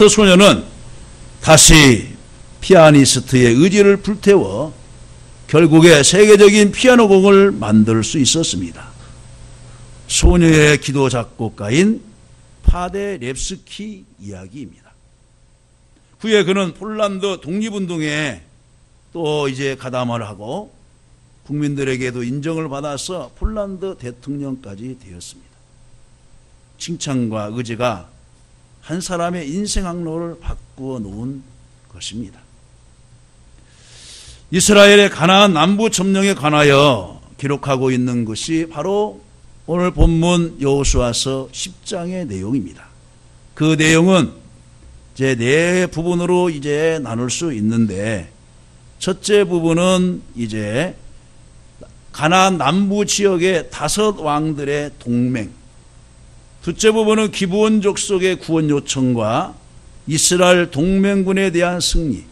소녀는 다시 피아니스트의 의지를 불태워 결국에 세계적인 피아노 곡을 만들 수 있었습니다. 소녀의 기도 작곡가인 파데렙스키 이야기입니다. 후에 그는 폴란드 독립운동에 또 이제 가담을 하고 국민들에게도 인정을 받아서 폴란드 대통령까지 되었습니다. 칭찬과 의지가 한 사람의 인생 항로를 바꾸어 놓은 것입니다. 이스라엘의 가나안 남부 점령에 관하여 기록하고 있는 것이 바로 오늘 본문 여호수아서 10장의 내용입니다. 그 내용은 이제 네 부분으로 이제 나눌 수 있는데, 첫째 부분은 이제 가나안 남부 지역의 5 왕들의 동맹, 둘째 부분은 기브온 족속의 구원 요청과 이스라엘 동맹군에 대한 승리,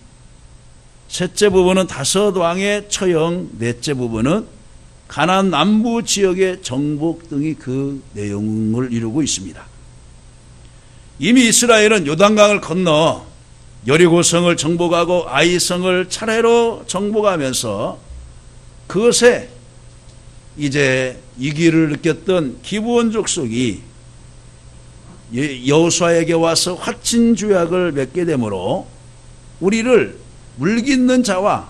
셋째 부분은 5 왕의 처형, 넷째 부분은 가나안 남부 지역의 정복 등이 그 내용을 이루고 있습니다. 이미 이스라엘은 요단강을 건너 여리고성을 정복하고 아이성을 차례로 정복하면서 그것에 이제 위기를 느꼈던 기브온 족속이 여호수아에게 와서 화친 조약을 맺게 되므로 우리를 물깃는 자와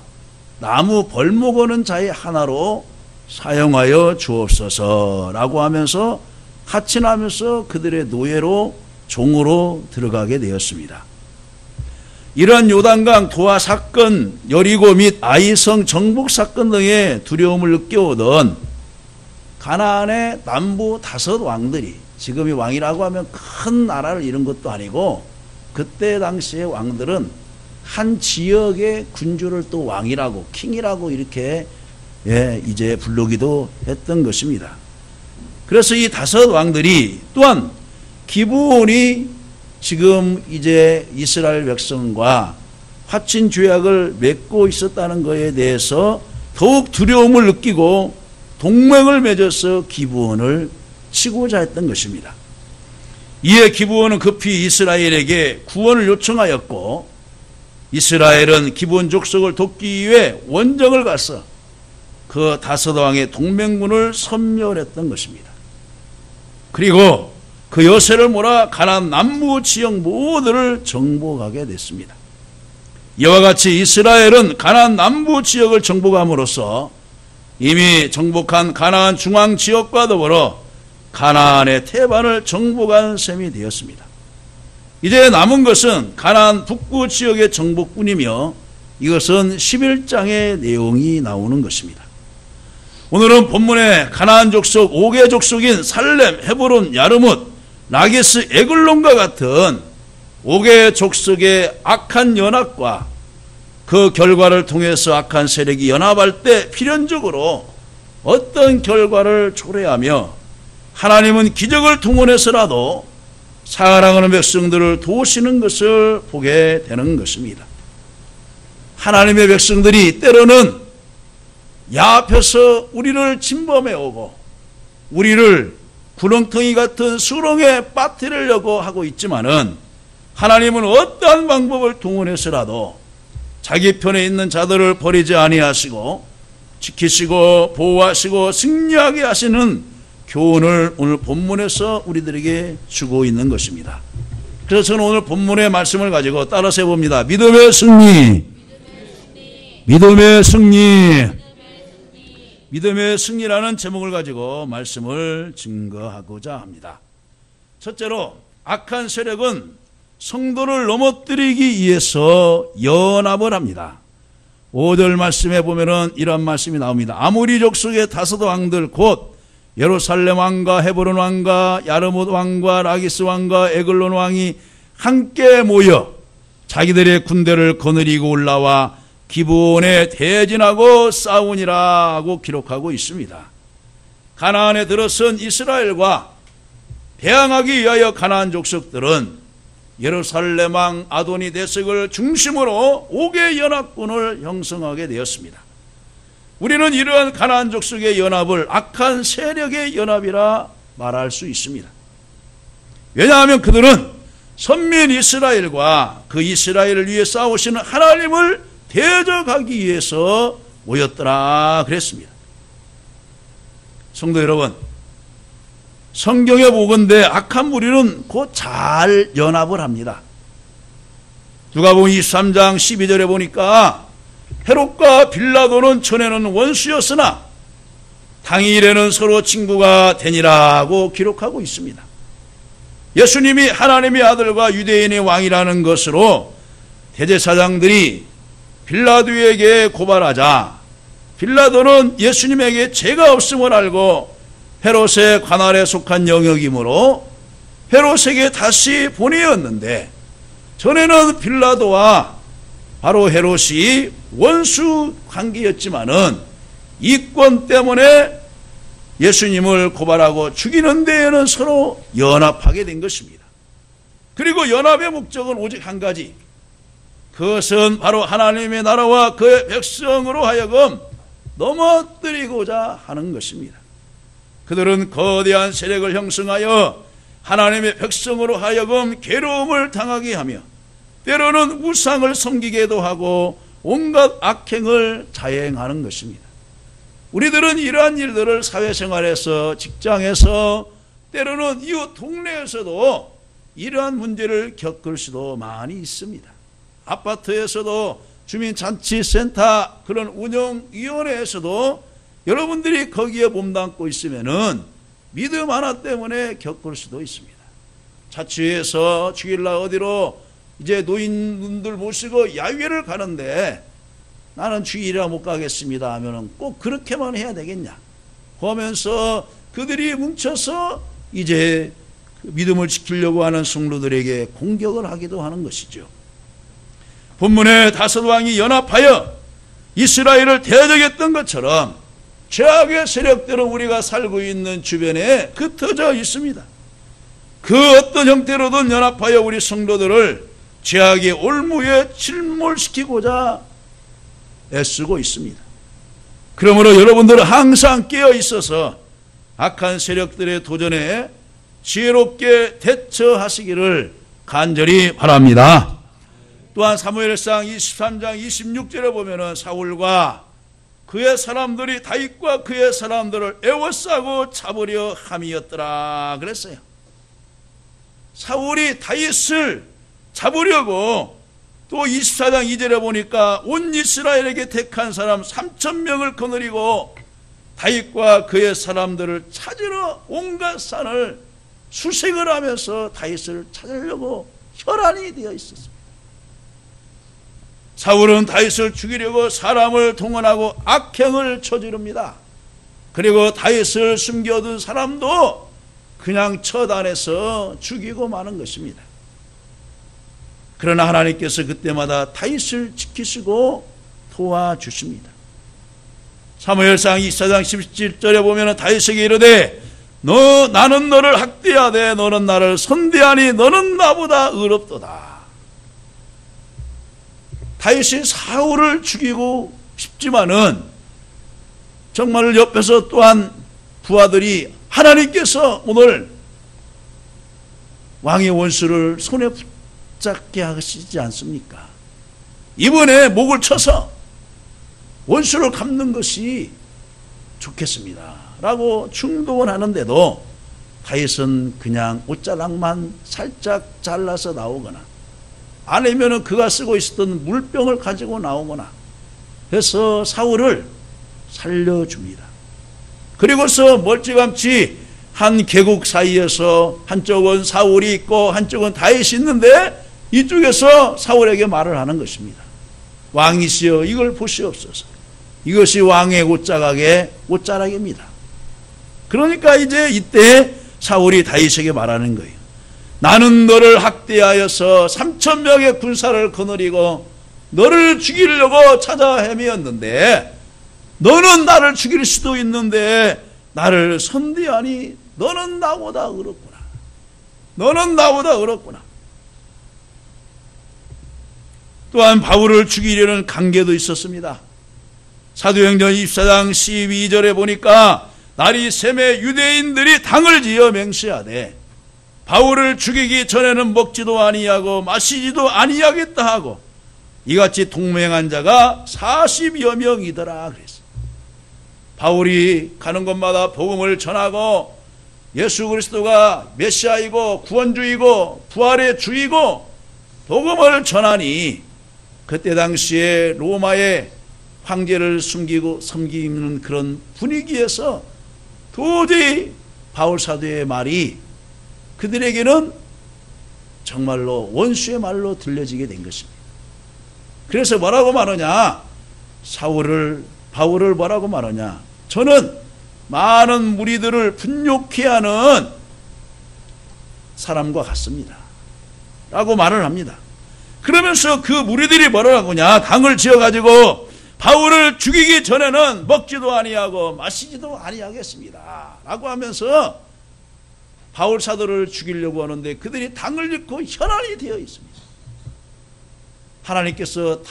나무 벌목 오는 자의 하나로 사용하여 주옵소서라고 하면서 하친하면서 그들의 노예로 종으로 들어가게 되었습니다. 이러한 요단강 도하 사건, 여리고 및 아이성 정복 사건 등의 두려움을 느껴오던 가나안의 남부 5 왕들이, 지금의 왕이라고 하면 큰 나라를 이룬 것도 아니고 그때 당시의 왕들은 한 지역의 군주를 또 왕이라고, 킹이라고 이렇게 이제 부르기도 했던 것입니다. 그래서 이 5 왕들이 또한 기브온이 지금 이제 이스라엘 백성과 화친 조약을 맺고 있었다는 것에 대해서 더욱 두려움을 느끼고 동맹을 맺어서 기브온을 치고자 했던 것입니다. 이에 기브온은 급히 이스라엘에게 구원을 요청하였고, 이스라엘은 기브온 족속을 돕기 위해 원정을 가서 그 5 왕의 동맹군을 섬멸했던 것입니다. 그리고 그 여세를 몰아 가나안 남부 지역 모두를 정복하게 됐습니다. 이와 같이 이스라엘은 가나안 남부 지역을 정복함으로써 이미 정복한 가나안 중앙 지역과 더불어 가나안의 태반을 정복한 셈이 되었습니다. 이제 남은 것은 가나안 북부 지역의 정복뿐이며 이것은 11장의 내용이 나오는 것입니다. 오늘은 본문에 가나안 족속 5개 족속인 살렘, 헤브론, 야르뭇, 라게스, 에글론과 같은 5개 족속의 악한 연합과 그 결과를 통해서 악한 세력이 연합할 때 필연적으로 어떤 결과를 초래하며 하나님은 기적을 동원해서라도 사랑하는 백성들을 도우시는 것을 보게 되는 것입니다. 하나님의 백성들이 때로는 야합해서 우리를 침범해 오고 우리를 구렁텅이 같은 수렁에 빠뜨리려고 하고 있지만은 하나님은 어떠한 방법을 동원해서라도 자기 편에 있는 자들을 버리지 아니하시고 지키시고 보호하시고 승리하게 하시는 교훈을 오늘 본문에서 우리들에게 주고 있는 것입니다. 그래서 저는 오늘 본문의 말씀을 가지고 따라서 해봅니다. 믿음의 승리, 믿음의 승리, 믿음의 승리라는 제목을 가지고 말씀을 증거하고자 합니다. 첫째로, 악한 세력은 성도를 넘어뜨리기 위해서 연합을 합니다. 5절 말씀에 보면은 이런 말씀이 나옵니다. 아모리 족속의 5 왕들 곧 예루살렘 왕과 헤브론 왕과 야르뭇 왕과 라기스 왕과 에글론 왕이 함께 모여 자기들의 군대를 거느리고 올라와 기브온에 대진하고 싸우니라고 기록하고 있습니다. 가나안에 들어선 이스라엘과 대항하기 위하여 가나안 족속들은 예루살렘 왕 아도니 데색을 중심으로 5개 연합군을 형성하게 되었습니다. 우리는 이러한 가나안 족속의 연합을 악한 세력의 연합이라 말할 수 있습니다. 왜냐하면 그들은 선민 이스라엘과 그 이스라엘을 위해 싸우시는 하나님을 대적하기 위해서 모였더라 그랬습니다. 성도 여러분, 성경에 보건대 악한 무리는 곧 잘 연합을 합니다. 누가복음 23장 12절에 보니까 헤롯과 빌라도는 전에는 원수였으나 당일에는 서로 친구가 되니라고 기록하고 있습니다. 예수님이 하나님의 아들과 유대인의 왕이라는 것으로 대제사장들이 빌라도에게 고발하자 빌라도는 예수님에게 죄가 없음을 알고 헤롯의 관할에 속한 영역이므로 헤롯에게 다시 보내었는데, 전에는 빌라도와 바로 헤롯이 원수 관계였지만은 이권 때문에 예수님을 고발하고 죽이는 데에는 서로 연합하게 된 것입니다. 그리고 연합의 목적은 오직 한 가지, 그것은 바로 하나님의 나라와 그의 백성으로 하여금 넘어뜨리고자 하는 것입니다. 그들은 거대한 세력을 형성하여 하나님의 백성으로 하여금 괴로움을 당하게 하며 때로는 우상을 섬기게도 하고 온갖 악행을 자행하는 것입니다. 우리들은 이러한 일들을 사회생활에서, 직장에서, 때로는 이웃 동네에서도 이러한 문제를 겪을 수도 많이 있습니다. 아파트에서도, 주민잔치센터 그런 운영위원회에서도 여러분들이 거기에 몸담고 있으면은 믿음 하나 때문에 겪을 수도 있습니다. 자취해서 주일날 어디로 이제 노인분들 모시고 야외를 가는데 나는 주일이라 못 가겠습니다 하면은 꼭 그렇게만 해야 되겠냐 하면서 그들이 뭉쳐서 이제 믿음을 지키려고 하는 성도들에게 공격을 하기도 하는 것이죠. 본문에 다섯 왕이 연합하여 이스라엘을 대적했던 것처럼 죄악의 세력들은 우리가 살고 있는 주변에 흩어져 있습니다. 그 어떤 형태로든 연합하여 우리 성도들을 죄악의 올무에 침몰시키고자 애쓰고 있습니다. 그러므로 여러분들은 항상 깨어 있어서 악한 세력들의 도전에 지혜롭게 대처하시기를 간절히 바랍니다. 또한 사무엘상 23장 26절에 보면은 사울과 그의 사람들이 다윗과 그의 사람들을 애워싸고 잡으려 함이었더라 그랬어요. 사울이 다윗을 잡으려고 또 24장 2절에 보니까 온 이스라엘에게 택한 사람 3,000명을 거느리고 다윗과 그의 사람들을 찾으러 온갖 산을 수색을 하면서 다윗을 찾으려고 혈안이 되어 있었습니다. 사울은 다윗을 죽이려고 사람을 동원하고 악행을 저지릅니다. 그리고 다윗을 숨겨둔 사람도 그냥 처단해서 죽이고 마는 것입니다. 그러나 하나님께서 그때마다 다윗을 지키시고 도와주십니다. 사무엘상 24장 17절에 보면 다윗에게 이르되 나는 너를 학대하되 너는 나를 선대하니 너는 나보다 의롭도다. 다윗이 사울을 죽이고 싶지만은 정말 옆에서 또한 부하들이 하나님께서 오늘 왕의 원수를 손에 붙잡게 하시지 않습니까? 이번에 목을 쳐서 원수를 갚는 것이 좋겠습니다 라고 충동을 하는데도 다윗은 그냥 옷자락만 살짝 잘라서 나오거나 아니면은 그가 쓰고 있었던 물병을 가지고 나오거나 해서 사울을 살려줍니다. 그리고서 멀찌감치 한 계곡 사이에서 한쪽은 사울이 있고 한쪽은 다윗이 있는데 이쪽에서 사울에게 말을 하는 것입니다. 왕이시여 이걸 보시옵소서. 이것이 왕의 옷자락입니다. 그러니까 이제 이때 사울이 다윗에게 말하는 거예요. 나는 너를 학대하여서 3,000명의 군사를 거느리고 너를 죽이려고 찾아 헤매었는데 너는 나를 죽일 수도 있는데 나를 선대하니 너는 나보다 의롭구나. 너는 나보다 의롭구나. 또한 바울을 죽이려는 관계도 있었습니다. 사도행전 24장 12절에 보니까 날이 샘에 유대인들이 당을 지어 맹세하되 바울을 죽이기 전에는 먹지도 아니하고 마시지도 아니하겠다 하고 이같이 동맹한 자가 40여 명이더라 그랬어요. 바울이 가는 곳마다 복음을 전하고 예수 그리스도가 메시아이고 구원주이고 부활의 주이고 복음을 전하니 그때 당시에 로마의 황제를 숨기고 섬기는 그런 분위기에서 도저히 바울 사도의 말이 그들에게는 정말로 원수의 말로 들려지게 된 것입니다. 그래서 뭐라고 말하냐? 바울을 뭐라고 말하냐? 저는 많은 무리들을 분욕케 하는 사람과 같습니다 라고 말을 합니다. 그러면서 그 무리들이 뭐라고 하냐? 강을 지어가지고 바울을 죽이기 전에는 먹지도 아니하고 마시지도 아니하겠습니다 라고 하면서 바울 사도를 죽이려고 하는데 그들이 당을 잃고 혈안이 되어 있습니다. 하나님께서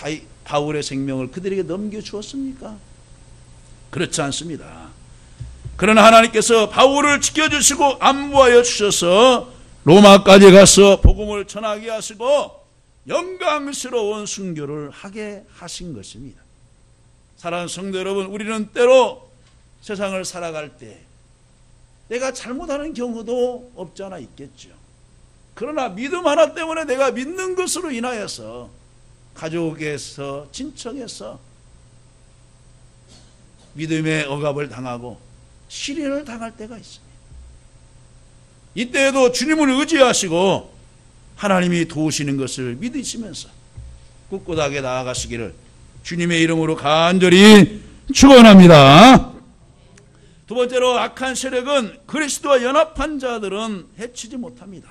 바울의 생명을 그들에게 넘겨주었습니까? 그렇지 않습니다. 그러나 하나님께서 바울을 지켜주시고 안보하여 주셔서 로마까지 가서 복음을 전하게 하시고 영광스러운 순교를 하게 하신 것입니다. 사랑하는 성도 여러분, 우리는 때로 세상을 살아갈 때 내가 잘못하는 경우도 없지 않아 있겠죠. 그러나 믿음 하나 때문에 내가 믿는 것으로 인하여서 가족에서 친척에서 믿음의 억압을 당하고 시련을 당할 때가 있습니다. 이때에도 주님을 의지하시고 하나님이 도우시는 것을 믿으시면서 꿋꿋하게 나아가시기를 주님의 이름으로 간절히 축원합니다. 두 번째로 악한 세력은 그리스도와 연합한 자들은 해치지 못합니다.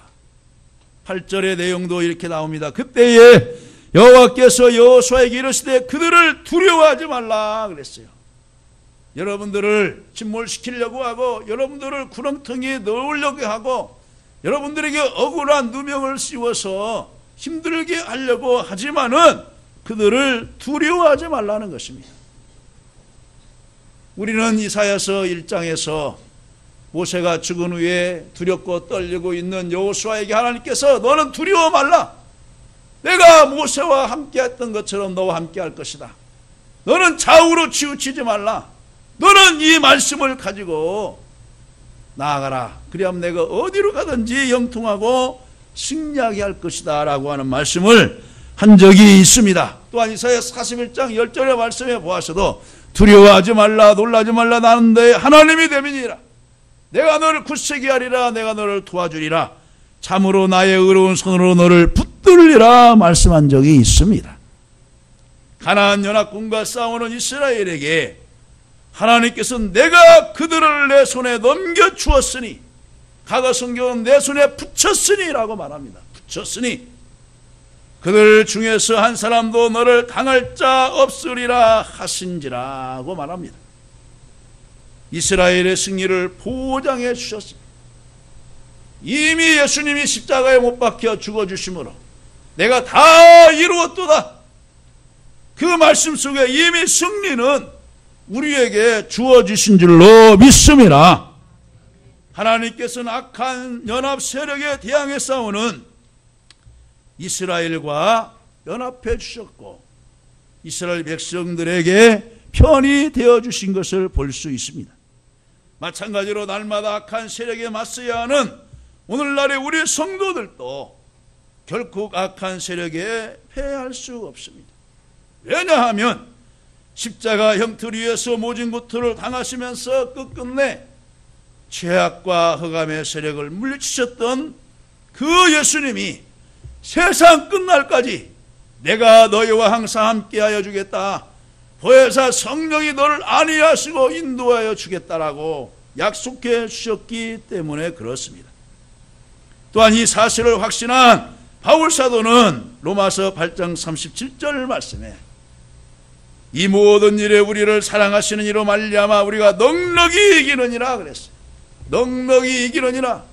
8절의 내용도 이렇게 나옵니다. 그때에 여호와께서 여호수아에게 이르시되 그들을 두려워하지 말라 그랬어요. 여러분들을 침몰시키려고 하고 여러분들을 구렁텅이에 넣으려고 하고 여러분들에게 억울한 누명을 씌워서 힘들게 하려고 하지만은 그들을 두려워하지 말라는 것입니다. 우리는 이사야서 1장에서 모세가 죽은 후에 두렵고 떨리고 있는 여호수아에게 하나님께서 너는 두려워 말라. 내가 모세와 함께 했던 것처럼 너와 함께 할 것이다. 너는 좌우로 치우치지 말라. 너는 이 말씀을 가지고 나아가라. 그리하면 내가 어디로 가든지 영통하고 승리하게 할 것이다 라고 하는 말씀을 한 적이 있습니다. 또한 이사야 41장 10절의 말씀에 보아서도 두려워하지 말라 놀라지 말라 나는 내 하나님이 됨이니라. 내가 너를 굳세게 하리라. 내가 너를 도와주리라. 참으로 나의 의로운 손으로 너를 붙들리라 말씀한 적이 있습니다. 가나안 연합군과 싸우는 이스라엘에게 하나님께서는 내가 그들을 내 손에 넘겨주었으니 과거 성경은 내 손에 붙였으니 라고 말합니다. 붙였으니 그들 중에서 한 사람도 너를 당할 자 없으리라 하신지라고 말합니다. 이스라엘의 승리를 보장해 주셨습니다. 이미 예수님이 십자가에 못 박혀 죽어주심으로 내가 다 이루었도다. 그 말씀 속에 이미 승리는 우리에게 주어지신 줄로 믿습니다. 하나님께서는 악한 연합 세력에 대항해 싸우는 이스라엘과 연합해 주셨고 이스라엘 백성들에게 편이 되어 주신 것을 볼 수 있습니다. 마찬가지로 날마다 악한 세력에 맞서야 하는 오늘날의 우리 성도들도 결코 악한 세력에 패할 수 없습니다. 왜냐하면 십자가 형틀 위에서 모진 고통을 당하시면서 끝끝내 죄악과 흑암의 세력을 물리치셨던 그 예수님이 세상 끝날까지 내가 너희와 항상 함께하여 주겠다. 보혜사 성령이 너를 안위하시고 인도하여 주겠다라고 약속해 주셨기 때문에 그렇습니다. 또한 이 사실을 확신한 바울 사도는 로마서 8장 37절 말씀에 이 모든 일에 우리를 사랑하시는 이로 말미암아 우리가 넉넉히 이기느니라 그랬어요. 넉넉히 이기느니라.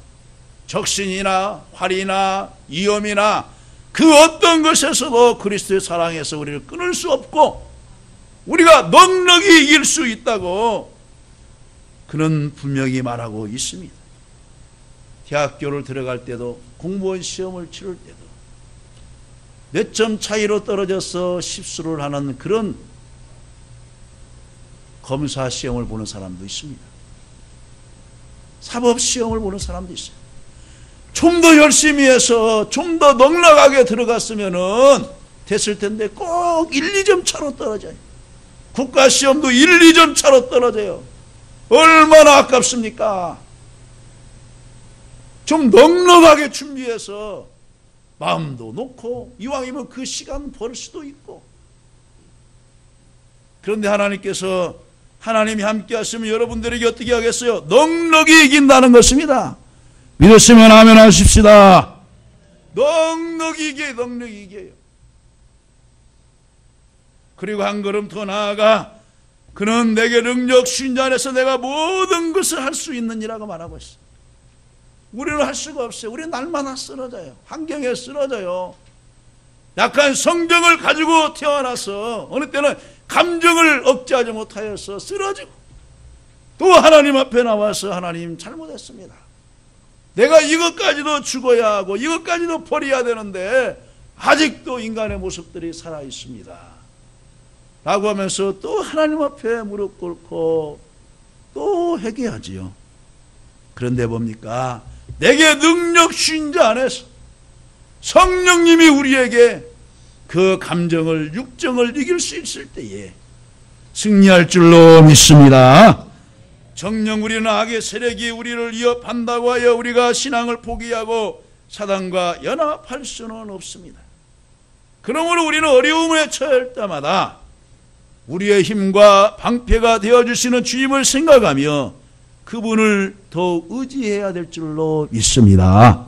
적신이나 활이나 위험이나 그 어떤 것에서도 그리스도의 사랑에서 우리를 끊을 수 없고 우리가 넉넉히 이길 수 있다고 그는 분명히 말하고 있습니다. 대학교를 들어갈 때도 공무원 시험을 치를 때도 몇 점 차이로 떨어져서 실수를 하는 그런 검사 시험을 보는 사람도 있습니다. 사법 시험을 보는 사람도 있어요. 좀 더 열심히 해서 좀 더 넉넉하게 들어갔으면은 됐을 텐데 꼭 1, 2점 차로 떨어져요. 국가시험도 1, 2점 차로 떨어져요. 얼마나 아깝습니까? 좀 넉넉하게 준비해서 마음도 놓고 이왕이면 그 시간 벌 수도 있고. 그런데 하나님께서 하나님이 함께 하시면 여러분들에게 어떻게 하겠어요? 넉넉히 이긴다는 것입니다. 믿으시면 아멘 하십시다. 넉넉히 이겨요. 넉넉히 이겨요. 그리고 한 걸음 더 나아가 그는 내게 능력 주신 자 안에서 내가 모든 것을 할 수 있느니라고 말하고 있어요. 우리는 할 수가 없어요. 우리는 날마다 쓰러져요. 환경에 쓰러져요. 약한 성정을 가지고 태어나서 어느 때는 감정을 억제하지 못하여서 쓰러지고 또 하나님 앞에 나와서 하나님 잘못했습니다. 내가 이것까지도 죽어야 하고 이것까지도 버려야 되는데 아직도 인간의 모습들이 살아있습니다. 라고 하면서 또 하나님 앞에 무릎 꿇고 또 회개하지요. 그런데 뭡니까? 내게 능력 주신 자 안에서 성령님이 우리에게 그 감정을 육정을 이길 수 있을 때에 승리할 줄로 믿습니다. 정녕 우리는 악의 세력이 우리를 위협한다고 하여 우리가 신앙을 포기하고 사단과 연합할 수는 없습니다. 그러므로 우리는 어려움에 처할 때마다 우리의 힘과 방패가 되어주시는 주님을 생각하며 그분을 더 의지해야 될 줄로 믿습니다.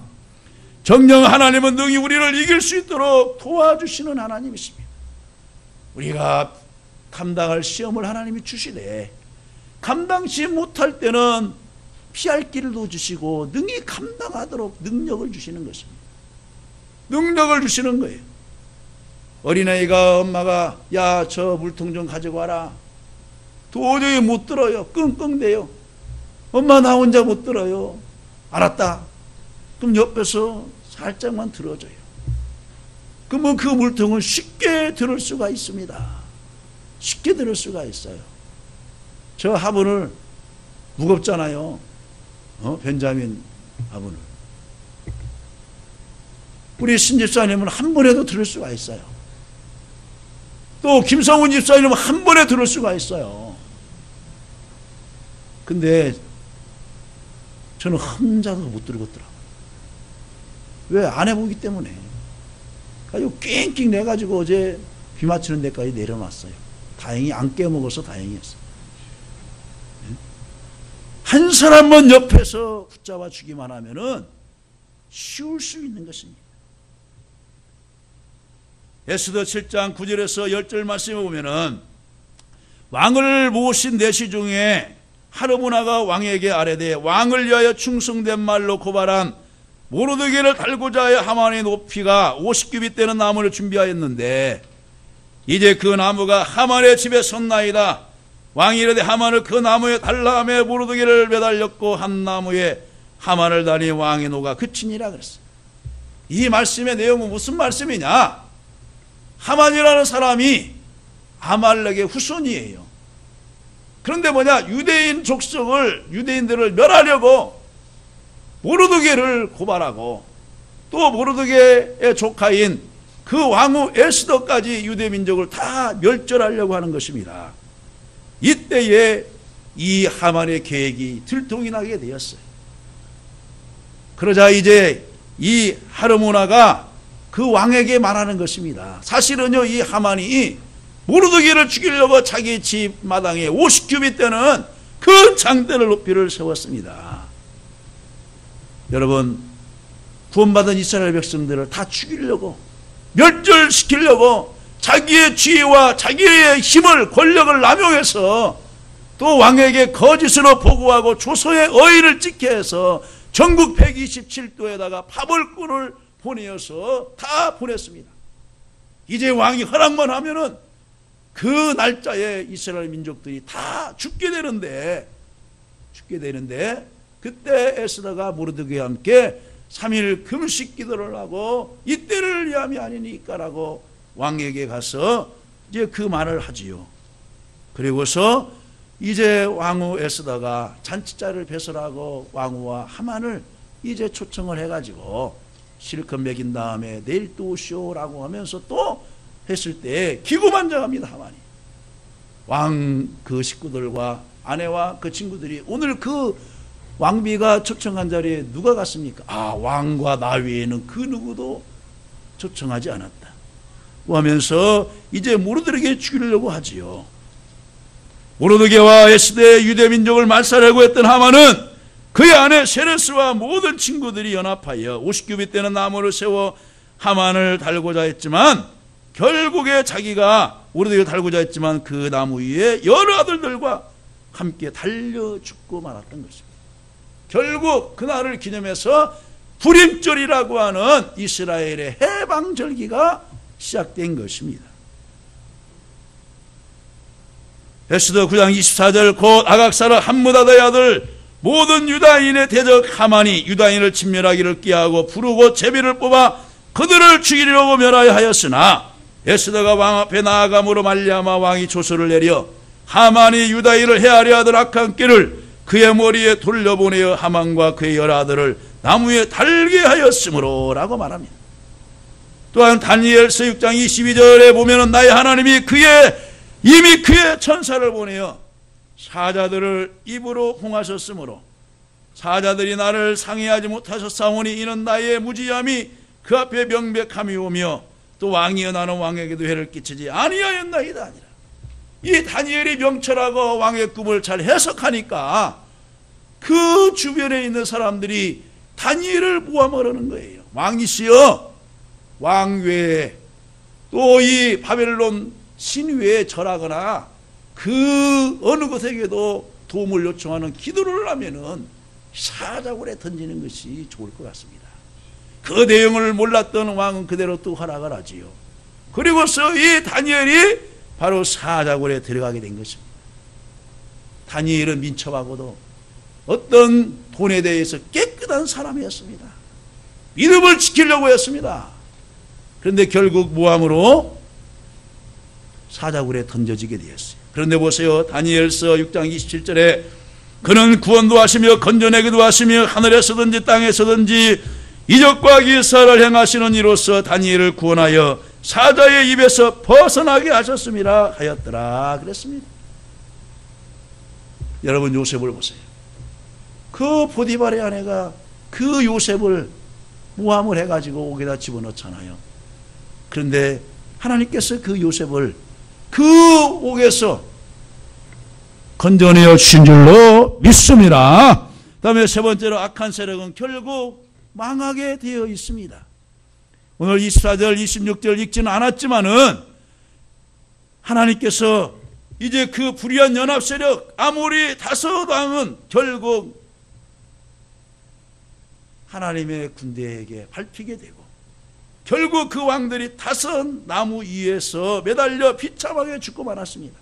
정녕 하나님은 능히 우리를 이길 수 있도록 도와주시는 하나님이십니다. 우리가 감당할 시험을 하나님이 주시되 감당치 못할 때는 피할 길도 주시고 능히 감당하도록 능력을 주시는 것입니다. 능력을 주시는 거예요. 어린아이가 엄마가 야, 저 물통 좀 가지고 와라. 도저히 못 들어요. 끙끙대요. 엄마 나 혼자 못 들어요. 알았다. 그럼 옆에서 살짝만 들어줘요. 그러면 그 물통을 쉽게 들을 수가 있습니다. 쉽게 들을 수가 있어요. 저 화분을 무겁잖아요. 벤자민 화분을. 우리 신집사님은 한 번에도 들을 수가 있어요. 또 김성훈 집사님은 한 번에 들을 수가 있어요. 근데 저는 혼자도 못 들었더라고요. 왜? 안 해보기 때문에. 가지고 낑낑 내가지고 어제 비 맞추는 데까지 내려놨어요. 다행히 안 깨먹어서 다행이었어요. 한 사람만 옆에서 붙잡아 주기만 하면은 쉬울 수 있는 것입니다. 에스더 7장 9절에서 10절 말씀에 보면은 왕을 모신 내시 중에 하르무나가 왕에게 아뢰되 왕을 위하여 충성된 말로 고발한 모르드게를 달고자 하여 하만의 높이가 50규빗 되는 나무를 준비하였는데 이제 그 나무가 하만의 집에 섰나이다. 왕이 이르되 하만을 그 나무에 달라 하며 모르드게를 매달렸고 한 나무에 하만을 다니 왕의 노가 그치니라 그랬어요. 이 말씀의 내용은 무슨 말씀이냐? 하만이라는 사람이 아말렉의 후손이에요. 그런데 뭐냐? 유대인 족속을, 유대인들을 멸하려고 모르드게를 고발하고 또 모르드게의 조카인 그 왕후 에스더까지 유대 민족을 다 멸절하려고 하는 것입니다. 이때에 이 하만의 계획이 들통이 나게 되었어요. 그러자 이제 이 하르무나가 그 왕에게 말하는 것입니다. 사실은요, 이 하만이 모르드게를 죽이려고 자기 집 마당에 50규빗 되는 큰 장대를 높이를 세웠습니다. 여러분, 구원받은 이스라엘 백성들을 다 죽이려고, 멸절시키려고 자기의 지혜와 자기의 힘을, 권력을 남용해서 또 왕에게 거짓으로 보고하고 조서의 어의를 찍게 해서 전국 127도에다가 파벌꾼을 보내어서 다 보냈습니다. 이제 왕이 허락만 하면은 그 날짜에 이스라엘 민족들이 다 죽게 되는데 그때 에스더가 모르드게와 함께 3일 금식 기도를 하고 이때를 위함이 아니니까라고 왕에게 가서 이제 그 말을 하지요. 그리고서 이제 왕후 에스더가 잔치자를 배설하고 왕후와 하만을 이제 초청을 해가지고 실컷 먹인 다음에 내일 또 오시오라고 하면서 또 했을 때 기고만장합니다. 하만이 왕 그 식구들과 아내와 그 친구들이 오늘 그 왕비가 초청한 자리에 누가 갔습니까? 아, 왕과 나 외에는 그 누구도 초청하지 않았다 하면서 이제 모르드게를 죽이려고 하지요. 모르드게와 에스더의 유대민족을 말살하려고 했던 하만은 그의 아내 세레스와 모든 친구들이 연합하여 50규빗 되는 나무를 세워 하만을 달고자 했지만 결국에 자기가 모르드게를 달고자 했지만 그 나무 위에 여러 아들들과 함께 달려 죽고 말았던 것입니다. 결국 그날을 기념해서 부림절이라고 하는 이스라엘의 해방절기가 시작된 것입니다. 에스더 9장 24절 곧 아각사르 함므다다의 아들 모든 유다인의 대적 하만이 유다인을 진멸하기를 꾀하고 부르고 제비를 뽑아 그들을 죽이려고 멸하여 하였으나 에스더가 왕 앞에 나아감으로 말미암아 왕이 조서를 내려 하만이 유다인을 해하려 하던 악한 꾀를 그의 머리에 돌려보내어 하만과 그의 여러 아들을 나무에 달게 하였으므로 라고 말합니다. 또한 다니엘서 6장 22절에 보면은 나의 하나님이 이미 그의 천사를 보내어 사자들을 입으로 봉하셨으므로 사자들이 나를 상해하지 못하셨사오니 이는 나의 무지함이 그 앞에 명백함이 오며 또 왕이여 나는 왕에게도 해를 끼치지 아니하였나이다 아니라. 이 다니엘이 명철하고 왕의 꿈을 잘 해석하니까 그 주변에 있는 사람들이 다니엘을 모함하려는 거예요. 왕이시여 왕 외에 또 이 바벨론 신 외에 절하거나 그 어느 것에게도 도움을 요청하는 기도를 하면은 사자굴에 던지는 것이 좋을 것 같습니다. 그 내용을 몰랐던 왕은 그대로 또 허락을 하지요. 그리고서 이 다니엘이 바로 사자굴에 들어가게 된 것입니다. 다니엘은 민첩하고도 어떤 돈에 대해서 깨끗한 사람이었습니다. 믿음을 지키려고 했습니다. 그런데 결국 모함으로 사자굴에 던져지게 되었어요. 그런데 보세요. 다니엘서 6장 27절에 그는 구원도 하시며 건져내기도 하시며 하늘에서든지 땅에서든지 이적과 기사를 행하시는 이로써 다니엘을 구원하여 사자의 입에서 벗어나게 하셨음이라 하였더라 그랬습니다. 여러분 요셉을 보세요. 그 보디발의 아내가 그 요셉을 모함을 해가지고 옥에다 집어넣잖아요. 그런데 하나님께서 그 요셉을 그 옥에서 건져내어 주신 줄로 믿습니다. 그 다음에 세 번째로 악한 세력은 결국 망하게 되어 있습니다. 오늘 24절 26절 읽지는 않았지만은 하나님께서 이제 그 불의한 연합 세력 아모리 다섯 왕은 결국 하나님의 군대에게 밟히게 되고 결국 그 왕들이 다섯 나무 위에서 매달려 비참하게 죽고 말았습니다.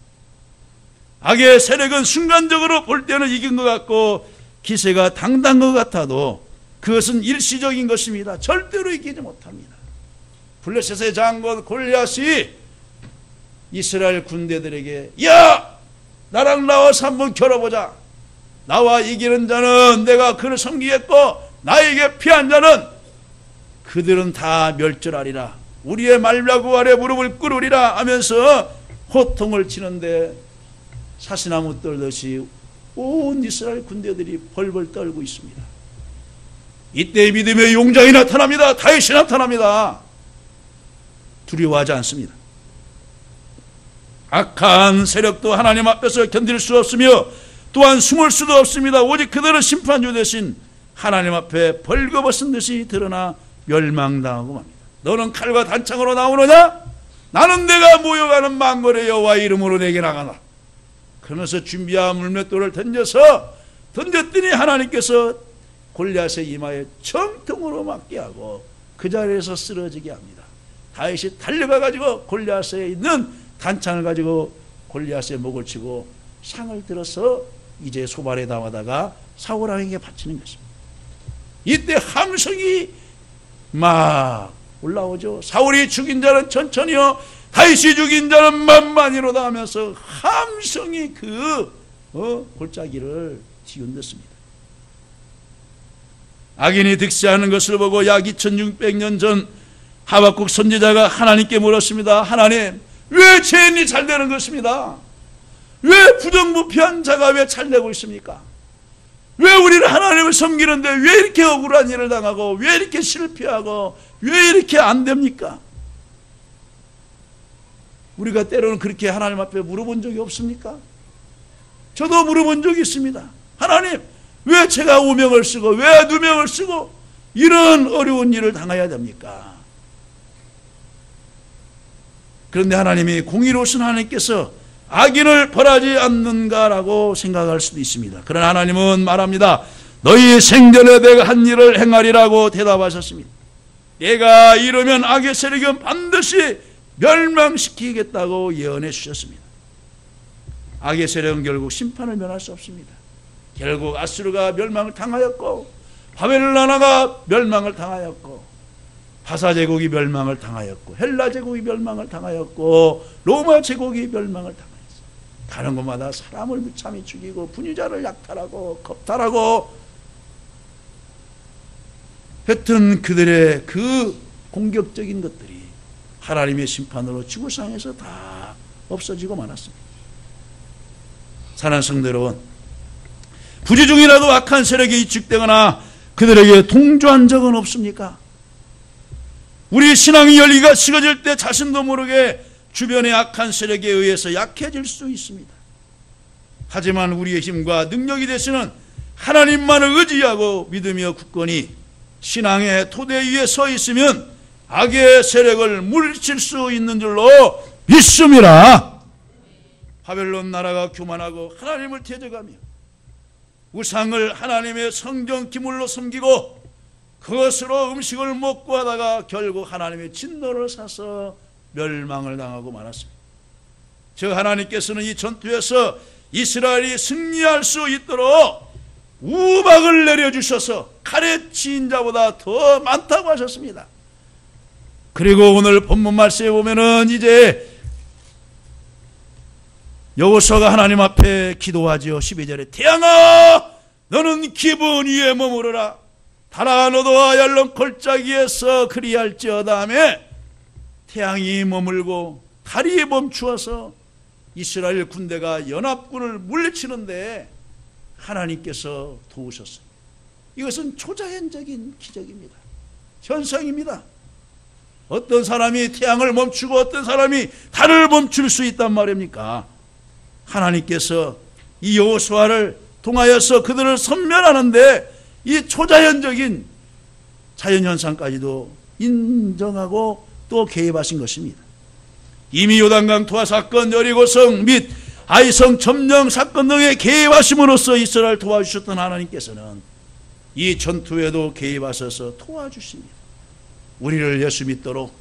악의 세력은 순간적으로 볼 때는 이긴 것 같고 기세가 당당한 것 같아도 그것은 일시적인 것입니다. 절대로 이기지 못합니다. 블레셋의 장군 골리앗이 이스라엘 군대들에게 야! 나랑 나와서 한번 겨뤄보자. 나와 이기는 자는 내가 그를 섬기겠고 나에게 피한 자는 그들은 다 멸절하리라. 우리의 말라고 아래 무릎을 꿇으리라 하면서 호통을 치는데 사시나무 떨듯이 온 이스라엘 군대들이 벌벌 떨고 있습니다. 이때 믿음의 용장이 나타납니다. 다윗이 나타납니다. 두려워하지 않습니다. 악한 세력도 하나님 앞에서 견딜 수 없으며 또한 숨을 수도 없습니다. 오직 그들은 심판주 대신 하나님 앞에 벌거벗은 듯이 드러나 멸망당하고 맙니다. 너는 칼과 단창으로 나오느냐? 나는 내가 모여가는 망골의 여호와 이름으로 내게 나가나. 그러면서 준비한 물맷돌을 던졌더니 하나님께서 골리앗의 이마에 정통으로 맞게 하고 그 자리에서 쓰러지게 합니다. 다윗이 달려가 가지고 골리앗에 있는 단창을 가지고 골리앗의 목을 치고 상을 들어서 이제 소발에 나와다가 사울 왕에게 바치는 것입니다. 이때 함성이 막 올라오죠. 사울이 죽인 자는 천천히요, 다윗이 죽인 자는 만만히로다 하면서 함성이 골짜기를 뒤흔들습니다. 악인이 득세하는 것을 보고 약 2600년 전 하박국 선지자가 하나님께 물었습니다. 하나님, 왜 죄인이 잘되는 것입니다? 왜 부정부패한 자가 왜 잘되고 있습니까? 왜 우리는 하나님을 섬기는데 왜 이렇게 억울한 일을 당하고 왜 이렇게 실패하고 왜 이렇게 안 됩니까? 우리가 때로는 그렇게 하나님 앞에 물어본 적이 없습니까? 저도 물어본 적이 있습니다. 하나님, 왜 제가 우명을 쓰고 왜 누명을 쓰고 이런 어려운 일을 당해야 됩니까? 그런데 하나님이 공의로우신 하나님께서 악인을 벌하지 않는가라고 생각할 수도 있습니다. 그러나 하나님은 말합니다. 너희 생전에 내가 한 일을 행하리라고 대답하셨습니다. 내가 이르면 악의 세력은 반드시 멸망시키겠다고 예언해 주셨습니다. 악의 세력은 결국 심판을 면할 수 없습니다. 결국 아수르가 멸망을 당하였고, 바벨론 나라가 멸망을 당하였고, 바사 제국이 멸망을 당하였고, 헬라 제국이 멸망을 당하였고, 로마 제국이 멸망을 당하였어요. 가는 곳마다 사람을 무참히 죽이고 분유자를 약탈하고 겁탈하고, 하여튼 그들의 그 공격적인 것들이 하나님의 심판으로 지구상에서 다 없어지고 말았습니다. 사랑하는 성도 여러분, 부지 중이라도 악한 세력이 위축되거나 그들에게 동조한 적은 없습니까? 우리 신앙의 열기가 식어질 때 자신도 모르게 주변의 악한 세력에 의해서 약해질 수 있습니다. 하지만 우리의 힘과 능력이 되시는 하나님만을 의지하고 믿으며 굳건히 신앙의 토대 위에 서 있으면 악의 세력을 물리칠 수 있는 줄로 믿습니다. 바벨론 나라가 교만하고 하나님을 대적하며 우상을 하나님의 성전 기물로 섬기고 그것으로 음식을 먹고 하다가 결국 하나님의 진노를 사서 멸망을 당하고 말았습니다. 저 하나님께서는 이 전투에서 이스라엘이 승리할 수 있도록 우박을 내려주셔서 칼에 치인 자보다 더 많다고 하셨습니다. 그리고 오늘 본문 말씀에 보면은 이제 여호수아가 하나님 앞에 기도하지요. 12절에 태양아 너는 기분 위에 머무르라. 달아 너도 아얄론 골짜기에서 그리할지어다 하며 태양이 머물고 달이 멈추어서 이스라엘 군대가 연합군을 물리치는데 하나님께서 도우셨어요. 이것은 초자연적인 기적입니다. 현상입니다. 어떤 사람이 태양을 멈추고 어떤 사람이 달을 멈출 수 있단 말입니까? 하나님께서 이 여호수아를 통하여서 그들을 섬멸하는데 이 초자연적인 자연현상까지도 인정하고 또 개입하신 것입니다. 이미 요단강 투하 사건, 여리고성 및 아이성 점령 사건 등에 개입하심으로써 이스라엘 도와주셨던 하나님께서는 이 전투에도 개입하셔서 도와주십니다. 우리를 예수 믿도록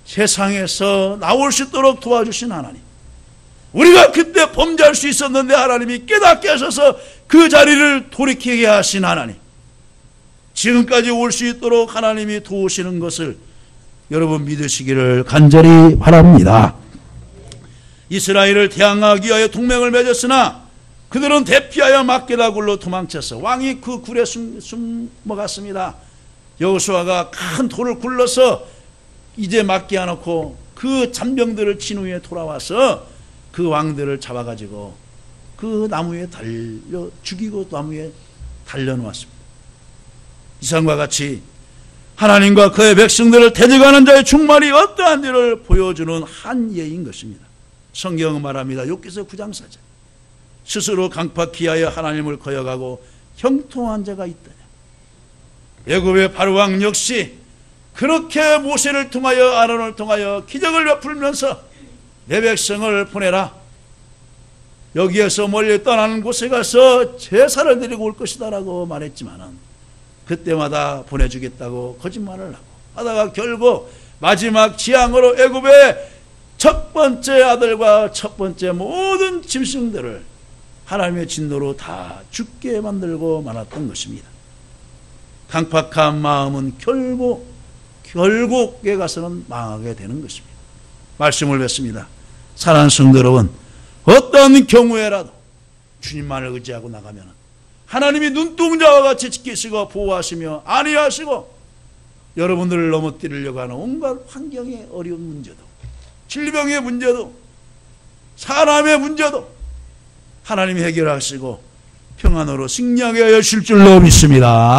세상에서 나올 수 있도록 도와주신 하나님, 우리가 그때 범죄할 수 있었는데 하나님이 깨닫게 하셔서 그 자리를 돌이키게 하신 하나님, 지금까지 올 수 있도록 하나님이 도우시는 것을 여러분 믿으시기를 간절히 바랍니다. 이스라엘을 대항하기 위하여 동맹을 맺었으나 그들은 대피하여 막게다 굴로 도망쳤어. 왕이 그 굴에 숨어갔습니다. 여호수아가 큰 돌을 굴러서 이제 막게 해놓고 그 잔병들을 친 후에 돌아와서 그 왕들을 잡아가지고 그 나무에 달려 죽이고 나무에 달려놓았습니다. 이상과 같이 하나님과 그의 백성들을 대적하는 자의 충만이 어떠한지를 보여주는 한 예인 것입니다. 성경은 말합니다. 욥기서 9장 4절. 스스로 강팍히하여 하나님을 거역하고 형통한 자가 있더냐. 애굽의 바로왕 역시 그렇게 모세를 통하여 아론을 통하여 기적을 베풀면서 내 백성을 보내라. 여기에서 멀리 떠나는 곳에 가서 제사를 드리고 올 것이다 라고 말했지만은 그때마다 보내주겠다고 거짓말을 하고 하다가 결국 마지막 지향으로 애굽의 첫 번째 아들과 첫 번째 모든 짐승들을 하나님의 진노로 다 죽게 만들고 말았던 것입니다. 강팍한 마음은 결국에 가서는 망하게 되는 것입니다. 말씀을 뵙습니다. 사랑하는 성도 여러분, 어떤 경우에라도 주님만을 의지하고 나가면 하나님이 눈동자와 같이 지키시고 보호하시며 안위하시고 여러분들을 넘어뜨리려고 하는 온갖 환경의 어려운 문제도, 질병의 문제도, 사람의 문제도 하나님이 해결하시고 평안으로 승리하게 하실 줄로 믿습니다.